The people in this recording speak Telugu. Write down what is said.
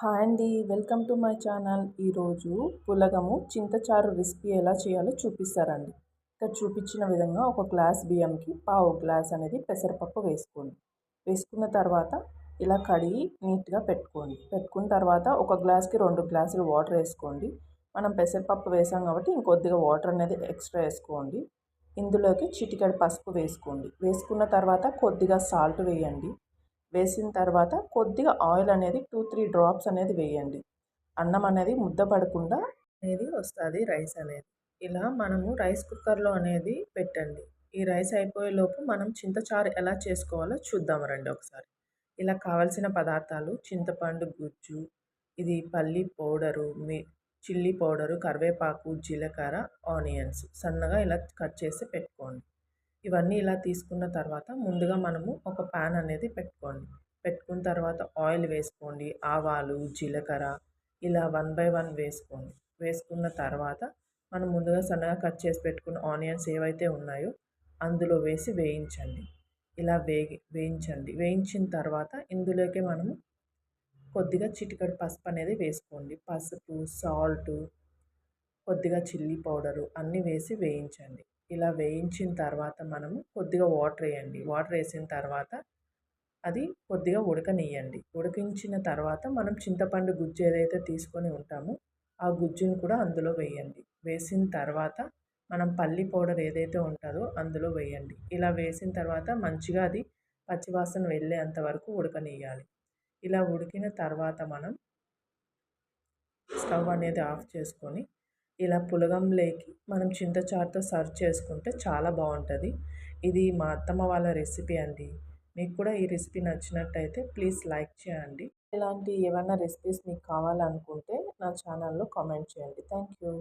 హాయ్ అండి, వెల్కమ్ టు మై ఛానల్. ఈరోజు పులగము చింతచారు రెసిపీ ఎలా చేయాలో చూపిస్తారండి. ఇక్కడ చూపించిన విధంగా ఒక గ్లాస్ బియ్యంకి పావు గ్లాస్ అనేది పెసరపప్పు వేసుకోండి. వేసుకున్న తర్వాత ఇలా కడిగి నీట్గా పెట్టుకున్న తర్వాత ఒక గ్లాస్కి 2 గ్లాసులు వాటర్ వేసుకోండి. మనం పెసరపప్పు వేసాం కాబట్టి ఇంకొద్దిగా వాటర్ అనేది ఎక్స్ట్రా వేసుకోండి. ఇందులోకి చిటికెడు పసుపు వేసుకోండి. వేసుకున్న తర్వాత కొద్దిగా సాల్ట్ వేయండి. వేసిన తర్వాత కొద్దిగా ఆయిల్ అనేది 2-3 డ్రాప్స్ అనేది వేయండి. అన్నం అనేది ముద్ద పడకుండా అనేది వస్తుంది రైస్ అనేది. ఇలా మనము రైస్ కుక్కర్లో అనేది పెట్టండి. ఈ రైస్ అయిపోయేలోపు మనం చింతచారు ఎలా చేసుకోవాలో చూద్దాం రండి ఒకసారి. ఇలా కావాల్సిన పదార్థాలు చింతపండు గుజ్జు, ఇది పల్లి పౌడరు, చిల్లీ పౌడరు, కరివేపాకు, జీలకర్ర, ఆనియన్స్ సన్నగా ఇలా కట్ చేసి పెట్టుకోండి. ఇవన్నీ ఇలా తీసుకున్న తర్వాత ముందుగా మనము ఒక ప్యాన్ అనేది పెట్టుకున్న తర్వాత ఆయిల్ వేసుకోండి. ఆవాలు, జీలకర్ర ఇలా 1 బై 1 వేసుకోండి. వేసుకున్న తర్వాత మనం ముందుగా సన్నగా కట్ చేసి పెట్టుకున్న ఆనియన్స్ ఏవైతే ఉన్నాయో అందులో వేసి వేయించండి. ఇలా వేయించండి. వేయించిన తర్వాత ఇందులోకి మనము కొద్దిగా చిటికెడు పసుపు అనేది వేసుకోండి. పసుపు, సాల్టు, కొద్దిగా చిల్లీ పౌడరు అన్నీ వేసి వేయించండి. ఇలా వేయించిన తర్వాత మనము కొద్దిగా వాటర్ వేయండి. వాటర్ వేసిన తర్వాత అది కొద్దిగా ఉడకనియ్యండి. ఉడికించిన తర్వాత మనం చింతపండు గుజ్జు ఏదైతే తీసుకొని ఉంటామో ఆ గుజ్జును కూడా అందులో వేయండి. వేసిన తర్వాత మనం పల్లి పౌడర్ ఏదైతే ఉంటుందో అందులో వేయండి. ఇలా వేసిన తర్వాత మంచిగా అది పచ్చివాసన వెళ్ళేంత వరకు ఉడకనియ్యాలి. ఇలా ఉడికిన తర్వాత మనం స్టవ్ అనేది ఆఫ్ చేసుకొని ఇలా పులగంలోకి మనం చింతచారుతో సర్వ్ చేసుకుంటే చాలా బాగుంటుంది. ఇది మా అత్తమ్మ వాళ్ళ రెసిపీ అండి. మీకు కూడా ఈ రెసిపీ నచ్చినట్టయితే ప్లీజ్ లైక్ చేయండి. ఇలాంటి ఏమైనా రెసిపీస్ మీకు కావాలనుకుంటే నా ఛానల్లో కామెంట్ చేయండి. Thank you.